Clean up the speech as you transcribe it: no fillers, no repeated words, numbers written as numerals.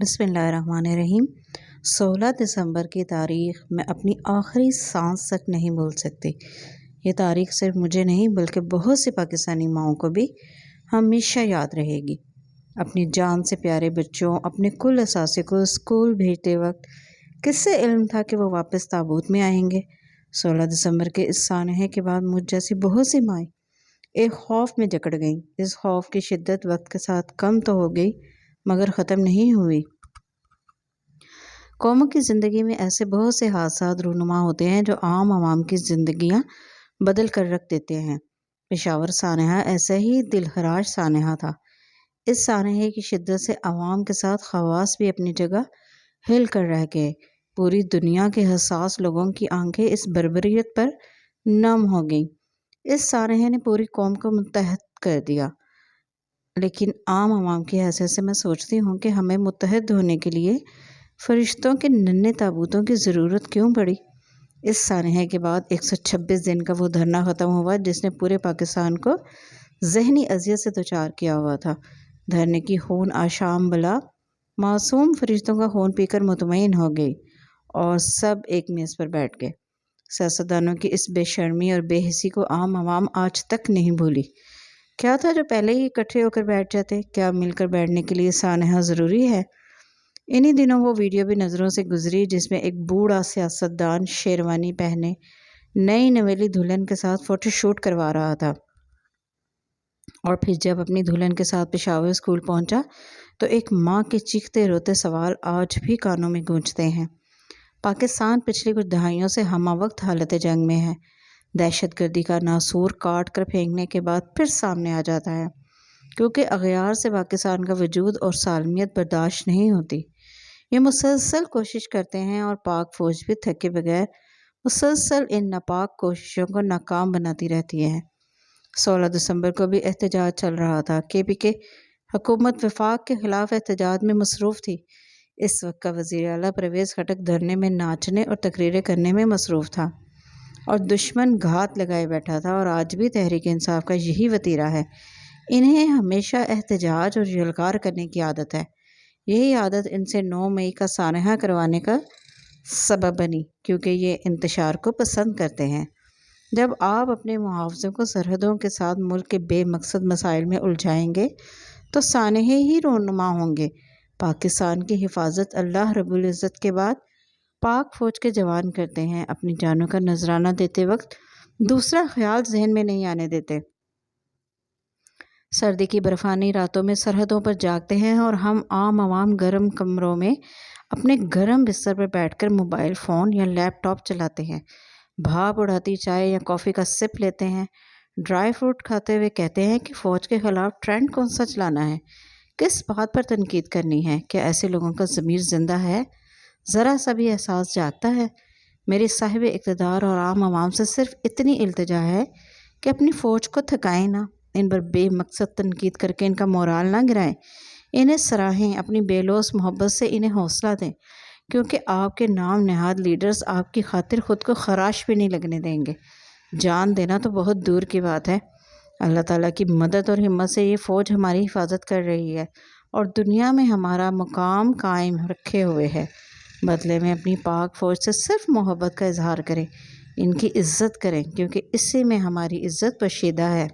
बिस्मिल्लाहिर्रहमानिर्रहीम। 16 दिसंबर की तारीख़ मैं अपनी आखिरी सांस तक नहीं भूल सकती। ये तारीख़ सिर्फ मुझे नहीं बल्कि बहुत सी पाकिस्तानी माओं को भी हमेशा याद रहेगी। अपनी जान से प्यारे बच्चों, अपने कुल असासे को स्कूल भेजते वक्त किससे इल्म था कि वो वापस ताबूत में आएंगे। 16 दिसंबर के इस सानहे के बाद मुझ जैसी बहुत सी माएँ एक खौफ में जकड़ गईं। इस खौफ की शिद्दत वक्त के साथ कम तो हो गई मगर ख़त्म नहीं हुई। कौमों की ज़िंदगी में ऐसे बहुत से हादसात रूनुमा होते हैं जो आम आवाम की ज़िंदगियाँ बदल कर रख देते हैं। पेशावर सानहा ऐसा ही दिलखराश सानहा था। इस सानहे की शिद्दत से आवाम के साथ खवास भी अपनी जगह हिल कर रह गए। पूरी दुनिया के हसास लोगों की आंखें इस बर्बरियत पर नम हो गईं। इस सानहे ने पूरी कौम को मुत्तहद कर दिया। लेकिन आम आवाम की हैसियत से मैं सोचती हूँ कि हमें मुत्तहद होने के लिए फरिश्तों के नन्हे ताबूतों की ज़रूरत क्यों पड़ी। इस सानहे के बाद 126 दिन का वो धरना ख़त्म हुआ जिसने पूरे पाकिस्तान को जहनी अजियत से दुचार किया हुआ था। धरने की खून आशाम बला मासूम फरिश्तों का खून पीकर मुतमईन हो गई और सब एक मेज़ पर बैठ गए। सियासतदानों की इस बेशर्मी और बेहिसी को आम आवाम आज तक नहीं भूली। क्या था जो पहले ही इकट्ठे होकर बैठ जाते? क्या मिलकर बैठने के लिए सानहा ज़रूरी है? इन्हीं दिनों वो वीडियो भी नज़रों से गुजरी जिसमें एक बूढ़ा सियासतदान शेरवानी पहने नई नवेली दुल्हन के साथ फ़ोटोशूट करवा रहा था। और फिर जब अपनी दुल्हन के साथ पेशावर स्कूल पहुंचा तो एक माँ के चीखते रोते सवाल आज भी कानों में गूंजते हैं। पाकिस्तान पिछली कुछ दहाइयों से हमावक्त हालत जंग में है। दहशतगर्दी का नासूर काट कर फेंकने के बाद फिर सामने आ जाता है क्योंकि अगयार से पाकिस्तान का वजूद और सालमियत बर्दाश्त नहीं होती। ये मुसलसल कोशिश करते हैं और पाक फ़ौज भी थके बगैर मुसलसल इन नापाक कोशिशों को नाकाम बनाती रहती है। 16 दिसंबर को भी एहतजाज चल रहा था। KPK हुकूमत वफाक के ख़िलाफ़ एहतजाज में मसरूफ़ थी। इस वक्त का वज़ीर आला परवेज़ खटक धरने में नाचने और तकरीरें करने में मसरूफ़ था और दुश्मन घात लगाए बैठा था। और आज भी तहरीक इंसाफ का यही वतीरा है। इन्हें हमेशा एहतजाज और यलगार करने की आदत है। यही आदत इनसे 9 मई का सानहा करवाने का सबब बनी क्योंकि ये इंतशार को पसंद करते हैं। जब आप अपने मुहावज़ों को सरहदों के साथ मुल्क के बेमकसद मसाइल में उलझाएंगे तो सानहे ही रोनुमा होंगे। पाकिस्तान की हिफाजत अल्लाह रब्बुल इज़्ज़त के बाद पाक फ़ौज के जवान करते हैं। अपनी जानों का नजराना देते वक्त दूसरा ख्याल जहन में नहीं आने देते। सर्दी की बर्फ़ानी रातों में सरहदों पर जागते हैं और हम आम आवाम गर्म कमरों में अपने गर्म बिस्तर पर बैठकर मोबाइल फ़ोन या लैपटॉप चलाते हैं। भाप उड़ाती चाय या कॉफ़ी का सिप लेते हैं। ड्राई फ्रूट खाते हुए कहते हैं कि फ़ौज के ख़िलाफ़ ट्रेंड कौन सा चलाना है, किस बात पर तनकीद करनी है। क्या ऐसे लोगों का ज़मीर ज़िंदा है? ज़रा सा भी एहसास जागता है? मेरी साहिब इक़्तिदार और आम आवाम से सिर्फ़ इतनी इल्तिजा है कि अपनी फ़ौज को थकाएं ना, इन पर बेमकसद तनकीद करके इनका मोराल ना गिराएं। इन्हें सराहें, अपनी बेलौस मोहब्बत से इन्हें हौसला दें क्योंकि आपके नाम नहाद लीडर्स आपकी खातिर ख़ुद को खराश भी नहीं लगने देंगे। जान देना तो बहुत दूर की बात है। अल्लाह ताला की मदद और हिम्मत से ये फ़ौज हमारी हिफाजत कर रही है और दुनिया में हमारा मुकाम कायम रखे हुए है। बदले में अपनी पाक फ़ौज से सिर्फ मोहब्बत का इजहार करें, इनकी इज़्ज़त करें क्योंकि इससे में हमारी इज़्ज़त पोशीदा है।